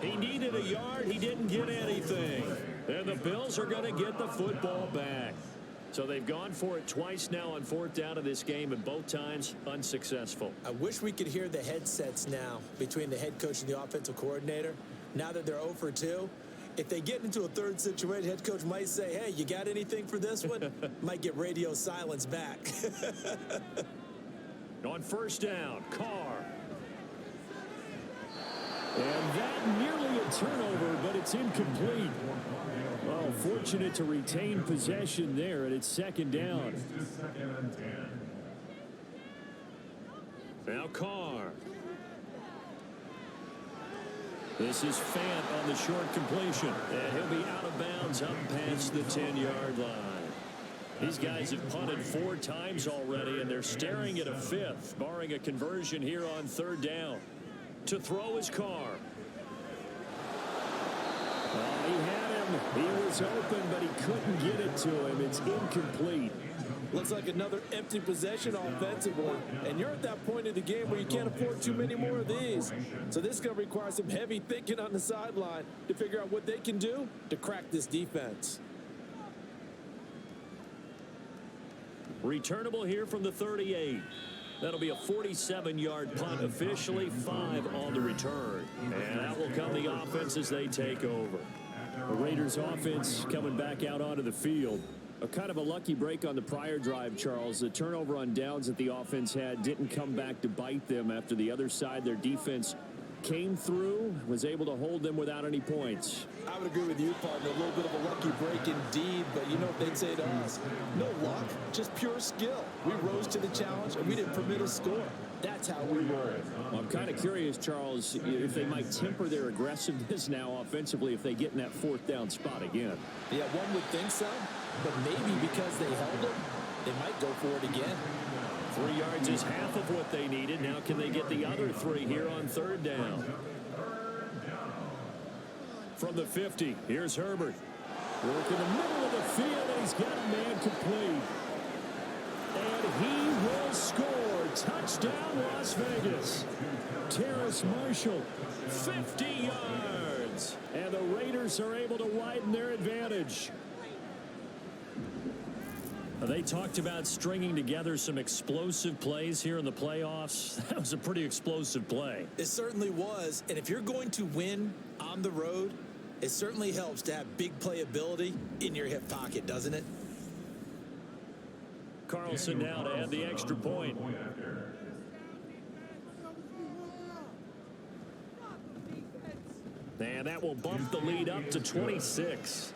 He needed a yard. He didn't get anything. And the Bills are going to get the football back. So they've gone for it twice now on 4th down of this game, and both times unsuccessful. I wish we could hear the headsets now between the head coach and the offensive coordinator. Now that they're 0 for 2, if they get into a 3rd situation, head coach might say, hey, you got anything for this one? Might get radio silence back. On 1st down, Carr. And that nearly a turnover, but it's incomplete. Well, fortunate to retain possession there, and it's 2nd down. 2nd and 10. Now Carr. This is Fant on the short completion. And he'll be out of bounds up past the 10-yard line. These guys have punted 4 times already, and they're staring at a 5th, barring a conversion here on 3rd down. To throw is Carr. He had him. He was open, but he couldn't get it to him. It's incomplete. Looks like another empty possession offensively. And you're at that point of the game where you can't afford too many more of these. So this is going to require some heavy thinking on the sideline to figure out what they can do to crack this defense. Returnable here from the 38. That'll be a 47-yard punt, officially 5 on the return. And that will come the offense as they take over. The Raiders offense coming back out onto the field. A kind of a lucky break on the prior drive, Charles. The turnover on downs that the offense had didn't come back to bite them after the other side. Their defense came through, was able to hold them without any points. I would agree with you, partner. A little bit of a lucky break indeed, but you know what they'd say to us? No luck, just pure skill. We rose to the challenge, and we didn't permit a score. That's how we roll. Well, I'm kind of curious, Charles, if they might temper their aggressiveness now offensively if they get in that 4th down spot again. Yeah, one would think so, but maybe because they held it, they might go for it again. 3 yards is half of what they needed. Now can they get the other 3 here on 3rd down? From the 50, here's Herbert. Work in the middle of the field, and he's got a man complete. And he will score. Touchdown, Las Vegas. Terrace Marshall, 50 yards. And the Raiders are able to widen their advantage. They talked about stringing together some explosive plays here in the playoffs. That was a pretty explosive play. It certainly was. And if you're going to win on the road, it certainly helps to have big playability in your hip pocket, doesn't it? Carlson now to add the extra point. And that will bump the lead up to 26.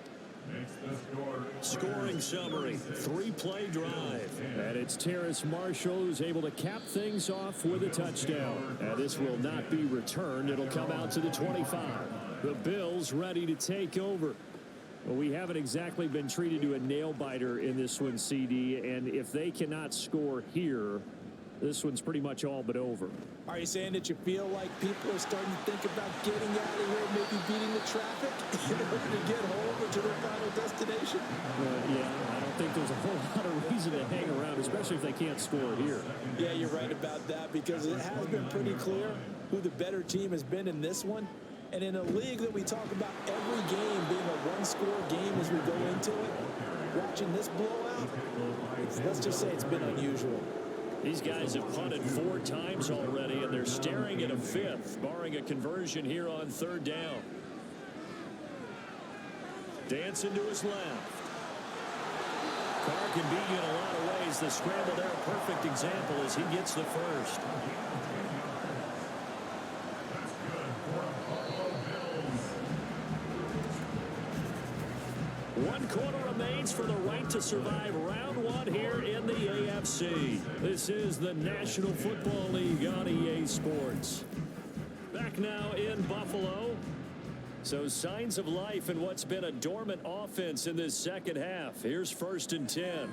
Scoring summary, 3-play drive. And it's Terrace Marshall who's able to cap things off with a touchdown. And this will not be returned. It'll come out to the 25. The Bills ready to take over. Well, we haven't exactly been treated to a nail-biter in this one, CD. And if they cannot score here, this one's pretty much all but over. Are you saying that you feel like people are starting to think about getting out of here, maybe beating the traffic in order to get home or to their final destination? Yeah, I don't think there's a whole lot of reason to hang around, especially if they can't score here. Yeah, you're right about that because it has been pretty clear who the better team has been in this one. And in a league that we talk about every game being a one-score game as we go into it, watching this blowout, let's just say it's been unusual. These guys have punted 4 times already, and they're staring at a 5th, barring a conversion here on 3rd down. Dancing to his left. Carr can beat you in a lot of ways. The scramble there, a perfect example as he gets the first. One quarter remains for the right to survive round 1 here in the AFC. This is the National Football League on EA Sports. Back now in Buffalo. So signs of life in what's been a dormant offense in this second half. Here's 1st and 10.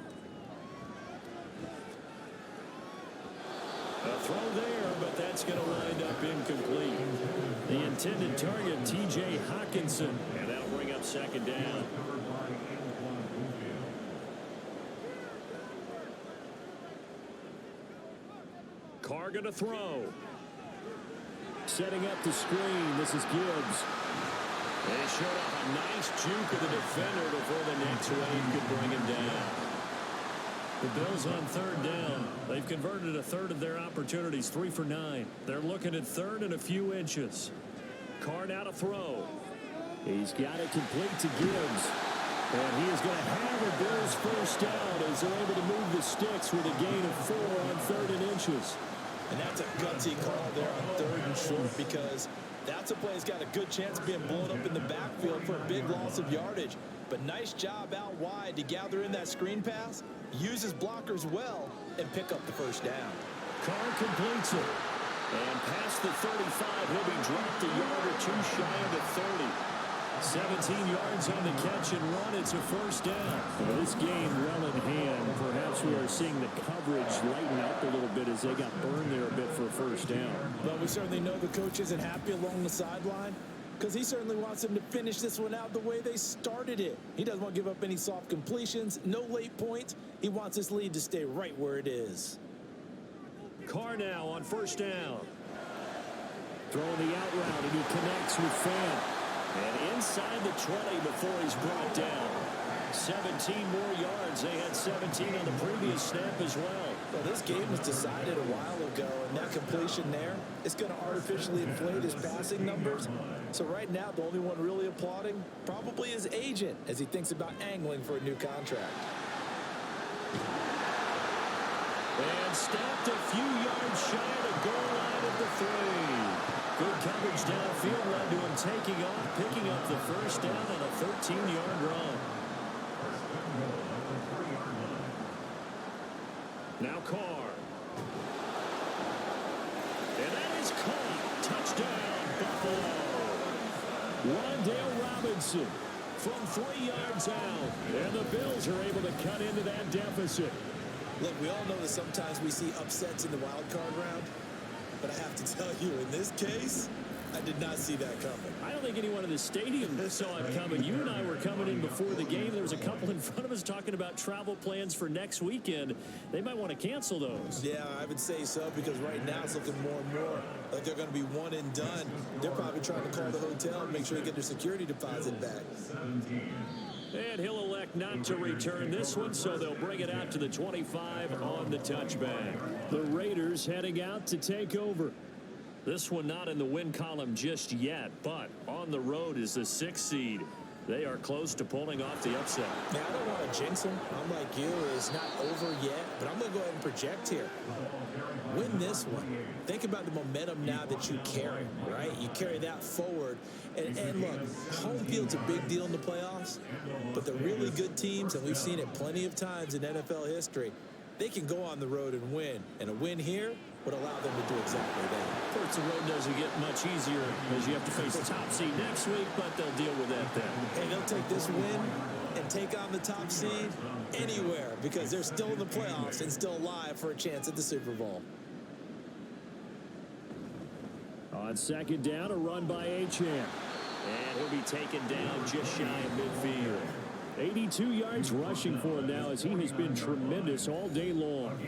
A throw there, but that's going to wind up incomplete. The intended target, TJ Hockenson, and that'll bring up 2nd down. Carr going to throw. Setting up the screen. This is Gibbs. And he showed off a nice juke of the defender before the next wave could bring him down. The Bills on 3rd down. They've converted a 1/3 of their opportunities, 3 for 9. They're looking at 3rd and a few inches. Carr now to throw. He's got it complete to Gibbs. And he is going to have a Bills first down as they're able to move the sticks with a gain of 4 on 3rd and inches. And that's a gutsy call there on 3rd and short because that's a play that's got a good chance of being blown up in the backfield for a big loss of yardage. But nice job out wide to gather in that screen pass, use his blockers well, and pick up the first down. Carr completes it. And past the 35, he'll be dropped a yard or 2 shy of the 30. 17 yards on the catch and run. It's a first down. Well, this game well in hand. Perhaps we are seeing the coverage lighten up a little bit as they got burned there a bit for a first down. But we certainly know the coach isn't happy along the sideline because he certainly wants them to finish this one out the way they started it. He doesn't want to give up any soft completions, no late points. He wants this lead to stay right where it is. Carr now on first down. Throwing the out route, and he connects with Fant. And inside the 20 before he's brought down. 17 more yards. They had 17 on the previous snap as well. Well, this game was decided a while ago, and that completion there, it's going to artificially inflate his passing numbers. So right now, the only one really applauding probably his agent as he thinks about angling for a new contract. And stopped a few yards shy of the goal line at the 3. Good coverage downfield led to him taking off, picking up the first down on a 13-yard run. Now Carr. And that is caught. Touchdown, Buffalo. Wandale Robinson from 3 yards out. And the Bills are able to cut into that deficit. Look, we all know that sometimes we see upsets in the wild card round. But I have to tell you, in this case, I did not see that coming. I don't think anyone in the stadium saw it coming. You and I were coming in before the game. There was a couple in front of us talking about travel plans for next weekend. They might want to cancel those. Yeah, I would say so, because right now it's looking more and more like they're going to be one and done. They're probably trying to call the hotel and make sure they get their security deposit back. And he'll elect not to return this one, so they'll bring it out to the 25 on the touchback. The Raiders heading out to take over. This one not in the win column just yet, but on the road is the 6th seed. They are close to pulling off the upset. Now, I don't want to jinx them. I'm like you. It's not over yet, but I'm going to go ahead and project here. Win this one. Think about the momentum now that you carry, right? You carry that forward. And look, home field's a big deal in the playoffs, but the really good teams, and we've seen it plenty of times in NFL history, they can go on the road and win. And a win here would allow them to do exactly that. Of course, the road doesn't get much easier as you have to face the top seed next week, but they'll deal with that then. Hey, they'll take this win and take on the top seed anywhere, because they're still in the playoffs and still alive for a chance at the Super Bowl. On second down, a run by Achane. And he'll be taken down just shy of midfield. 82 yards rushing for him now, as he has been tremendous all day long.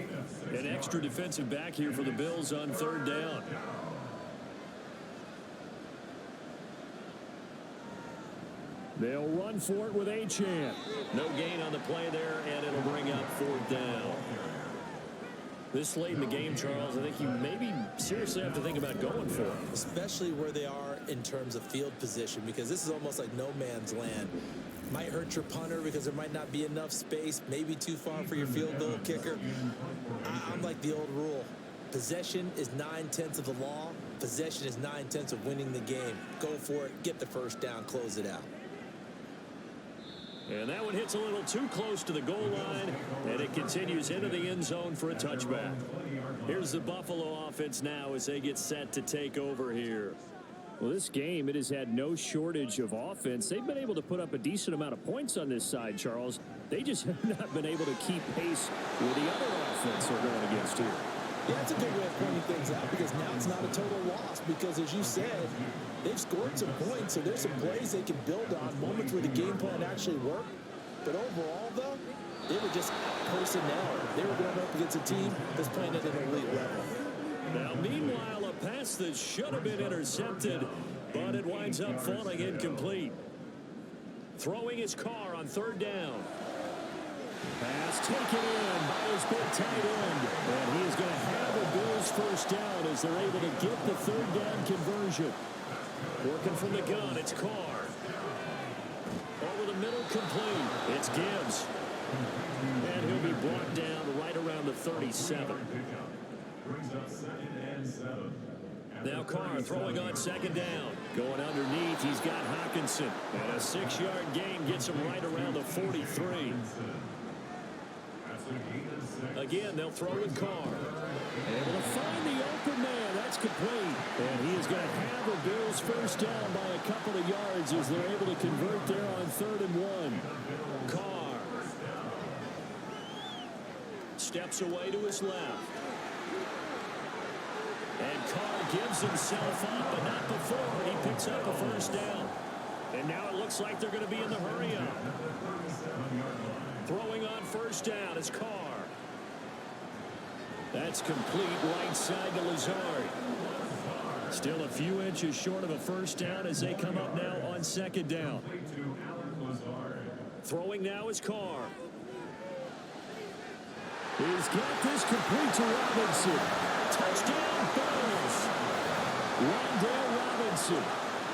An extra defensive back here for the Bills on third down. They'll run for it with Achane. No gain on the play there, and it'll bring up fourth down. This late in the game, Charles, I think you maybe seriously have to think about going for it. Especially where they are in terms of field position, because this is almost like no man's land. Might hurt your punter because there might not be enough space, maybe too far for your field goal kicker. I'm like the old rule. Possession is 9/10 of the law. Possession is 9/10 of winning the game. Go for it, get the first down, close it out. And that one hits a little too close to the goal line, and it continues into the end zone for a touchback. Here's the Buffalo offense now as they get set to take over here. Well, this game, it has had no shortage of offense. They've been able to put up a decent amount of points on this side, Charles. They just have not been able to keep pace with the other offense they're going against here. Yeah, that's a good way of pointing things out, because now it's not a total loss, because as you said, they've scored some points, so there's some plays they can build on, moments where the game plan actually worked. But overall, though, they were just personnel. They were going up against a team that's playing at an elite level. Now, meanwhile, a pass that should have been intercepted, but it winds up falling incomplete. Throwing his car on third down. Pass taken in by his big tight end. And he is going to have a Bills first down as they're able to get the third down conversion. Working from the gun, it's Carr. Over the middle, complete. It's Gibbs. And he'll be brought down right around the 37. Brings up 2nd and 7. Now Carr throwing on second down. Going underneath, he's got Hawkinson. And a 6-yard gain gets him right around the 43. Again, they'll throw with Carr. Able to find the open man. That's complete. And he is going to have a Bills first down by a couple of yards as they're able to convert there on 3rd and 1. Carr steps away to his left. And Carr gives himself up, but not before he picks up a first down. And now it looks like they're going to be in the hurry up. Throwing on first down is Carr. That's complete right side to Lazard. Still a few inches short of a first down as they come up now on second down. Throwing now is Carr. He's got this complete to Robinson. Touchdown, Bills. Rondale Robinson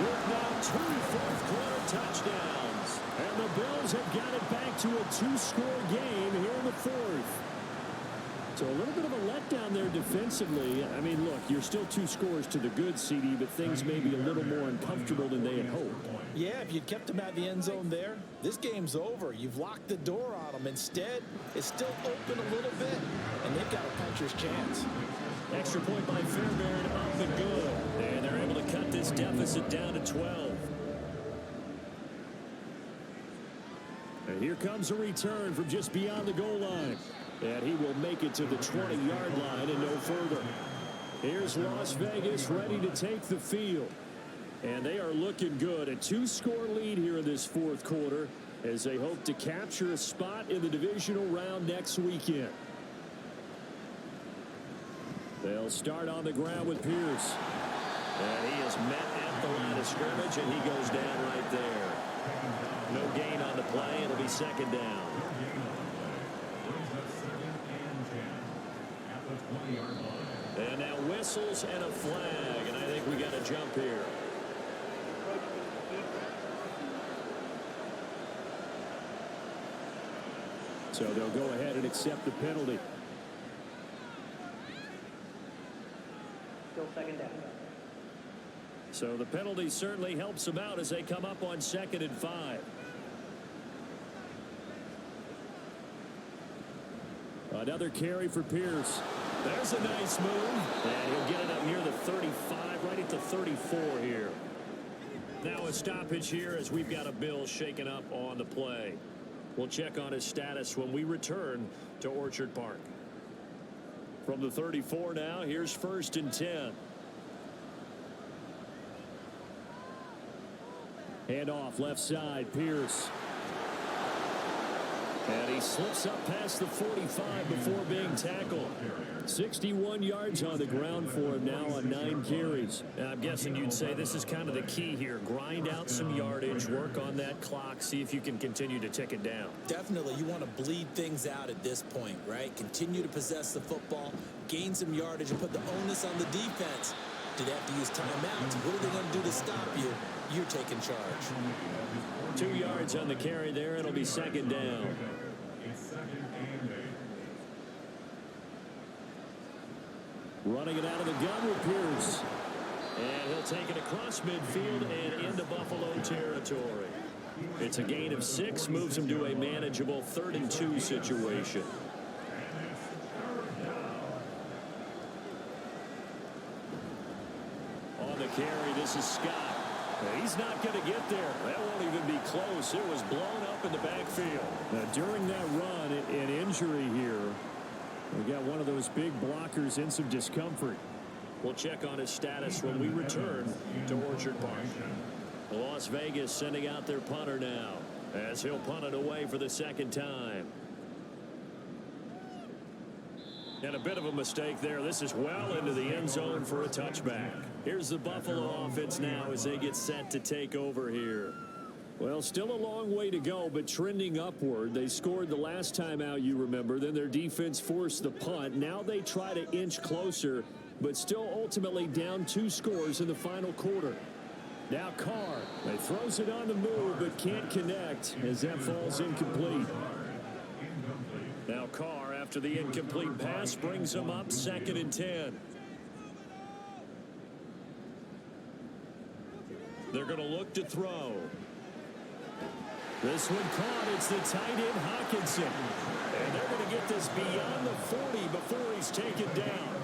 with now 2 fourth-quarter touchdowns. And the Bills have got it back to a 2-score game here in the 4th. So a little bit of a letdown there defensively. I mean, look, you're still 2 scores to the good, CD, but things may be a little more uncomfortable than they had hoped. Yeah, if you'd kept them at the end zone there, this game's over. You've locked the door on them. Instead, it's still open a little bit, and they've got a puncher's chance. Extra point by Fairbairn, up and good. And they're able to cut this deficit down to 12. And here comes a return from just beyond the goal line. And he will make it to the 20-yard line and no further. Here's Las Vegas ready to take the field. And they are looking good. A 2-score lead here in this fourth quarter as they hope to capture a spot in the divisional round next weekend. They'll start on the ground with Pierce. And he is met at the line of scrimmage, and he goes down right there. No gain on the play. It'll be second down. And now whistles and a flag, and I think we got a jump here. So they'll go ahead and accept the penalty. Still second down. So the penalty certainly helps them out as they come up on 2nd and 5. Another carry for Pierce. There's a nice move. And he'll get it up near the 35, right at the 34 here. Now a stoppage here as we've got a Bill shaken up on the play. We'll check on his status when we return to Orchard Park. From the 34 now, here's 1st and 10. Hand off left side, Pierce. And he slips up past the 45 before being tackled. 61 yards on the ground for him now on 9 carries. And I'm guessing you'd say this is kind of the key here. Grind out some yardage, work on that clock, see if you can continue to tick it down. Definitely, you want to bleed things out at this point, right? Continue to possess the football, gain some yardage, and put the onus on the defense. Do they have to use timeouts? What are they going to do to stop you? You're taking charge. 2 yards on the carry there. It'll be second down. Running it out of the gun with Pierce. And he'll take it across midfield and into Buffalo territory. It's a gain of 6, moves him to a manageable 3rd and 2 situation. On the carry, this is Scott. He's not going to get there. That won't even be close. It was blown up in the backfield. Now, during that run, an injury here. We got one of those big blockers in some discomfort. We'll check on his status when we return to Orchard Park. Las Vegas sending out their punter now as he'll punt it away for the 2nd time. And a bit of a mistake there. This is well into the end zone for a touchback. Here's the Buffalo offense now as they get set to take over here. Well, still a long way to go, but trending upward. They scored the last time out, you remember. Then their defense forced the punt. Now they try to inch closer, but still ultimately down 2 scores in the final quarter. Now Carr. He throws it on the move, but can't connect as that falls incomplete. Now Carr, after the incomplete pass, brings him up 2nd and 10. They're going to look to throw. This one caught. It's the tight end Hawkinson. And they're going to get this beyond the 40 before he's taken down.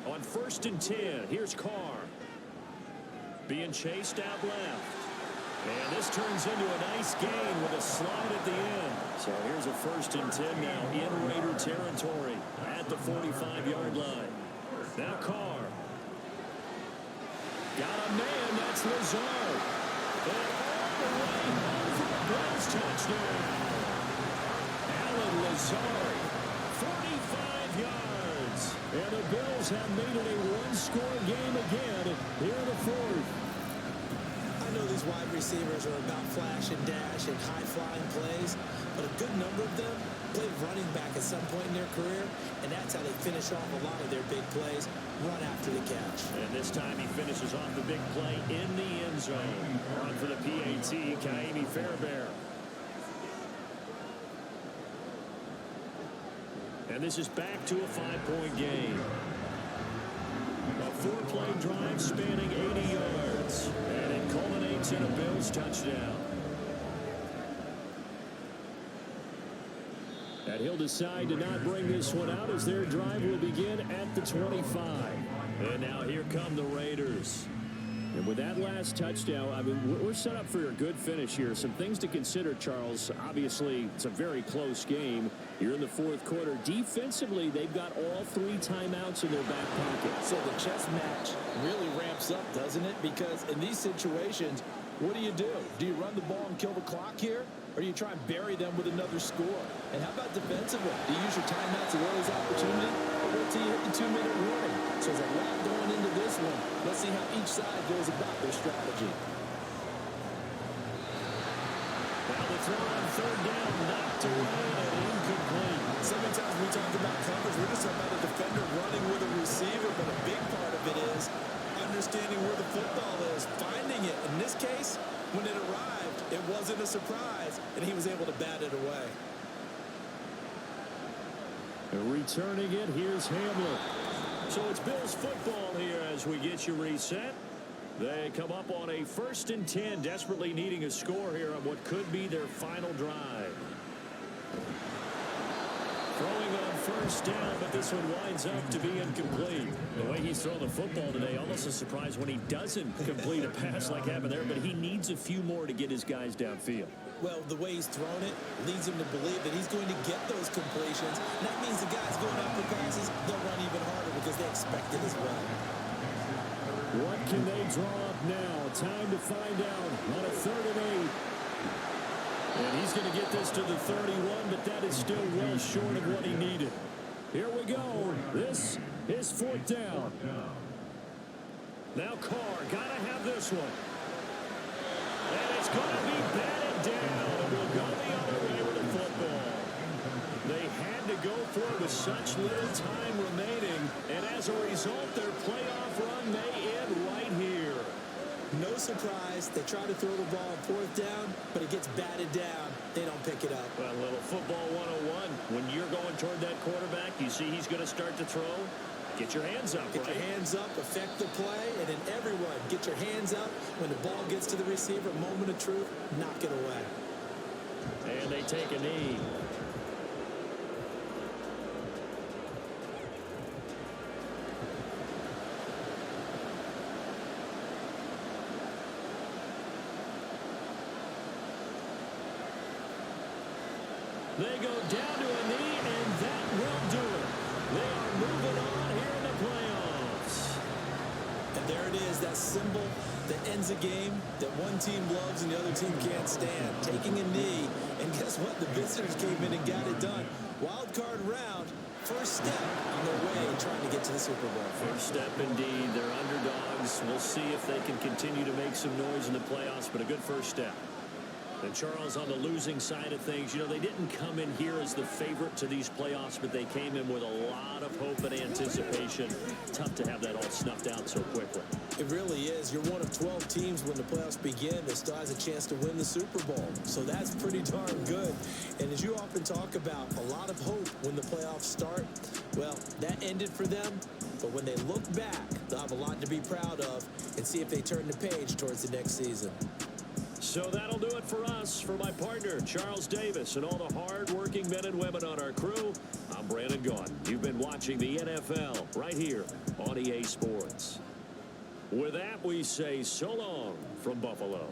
On 1st and 10, here's Carr. Being chased out left. And this turns into a nice gain with a slide at the end. So here's a 1st and 10 now in Raider territory at the 45-yard line. Now Carr. Got a man. That's Lazard. And all the way home for a Bills touchdown. Alan Lazard, 45 yards. And the Bills have made it a 1-score game again here in the 4th. I know these wide receivers are about flash and dash and high-flying plays, but a good number of them played running back at some point in their career, and that's how they finish off a lot of their big plays, run after the catch. And this time he finishes off the big play in the end zone. On for the PAT, Kaimi Fairbairn. And this is back to a 5-point game. A 4-play drive spanning 80 yards. And it culminates in a Bills touchdown. And he'll decide to not bring this one out as their drive will begin at the 25. And now here come the Raiders. And with that last touchdown, I mean, we're set up for a good finish here. Some things to consider, Charles. Obviously, it's a very close game. You're in the fourth quarter. Defensively, they've got all 3 timeouts in their back pocket. So the chess match really ramps up, doesn't it? Because in these situations, what do? Do you run the ball and kill the clock here? Or do you try and bury them with another score? And how about defensively? Do you use your timeouts to those opportunity? Or wait till you hit the 2-minute warning? So there's a lot going into this one. Let's see how each side goes about their strategy. Now the throw on third down, knocked away and incomplete. So many times we talk about coverage, we're just talking about a defender running with a receiver, but a big part of it is understanding where the football is, finding it. In this case, when it arrived, it wasn't a surprise, and he was able to bat it away. Returning it, here's Hamler. So it's Bills football here as we get you reset. They come up on a 1st and 10, desperately needing a score here on what could be their final drive. Throwing on 1st down, but this one winds up to be incomplete. The way he's thrown the football today, almost a surprise when he doesn't complete a pass like happened there, but he needs a few more to get his guys downfield. Well, the way he's thrown it leads him to believe that he's going to get those completions. And that means the guys going up for passes, they'll run even harder because they expect it as well. What can they draw up now? Time to find out on a 3rd and 8. And he's going to get this to the 31, but that is still well short of what he needed. Here we go. This is 4th down. Now Carr, got to have this one. And it's going to be batted down. And we'll go the other way with the football. They had to go for it with such little time remaining. And as a result, their playoff run may end right here. No surprise. They try to throw the ball on 4th down, but it gets batted down. They don't pick it up. Well, a little football 101. When you're going toward that quarterback, you see he's going to start to throw. Get your hands up, Get your hands up, affect the play, and then everyone, get your hands up. When the ball gets to the receiver, moment of truth, knock it away. And they take a knee. They go down to a knee, and that will do it. They are moving on here in the playoffs. And there it is, that symbol that ends a game that one team loves and the other team can't stand. Taking a knee, and guess what? The visitors came in and got it done. Wild card round, first step on their way trying to get to the Super Bowl. First step indeed. They're underdogs. We'll see if they can continue to make some noise in the playoffs, but a good first step. And Charles, on the losing side of things, you know, they didn't come in here as the favorite to these playoffs, but they came in with a lot of hope and anticipation. Tough to have that all snuffed out so quickly. It really is. You're one of 12 teams when the playoffs begin that still has a chance to win the Super Bowl. So that's pretty darn good. And as you often talk about, a lot of hope when the playoffs start. Well, that ended for them. But when they look back, they'll have a lot to be proud of and see if they turn the page towards the next season. So that'll do it for us. For my partner, Charles Davis, and all the hard-working men and women on our crew, I'm Brandon Gaughan. You've been watching the NFL right here on EA Sports. With that, we say so long from Buffalo.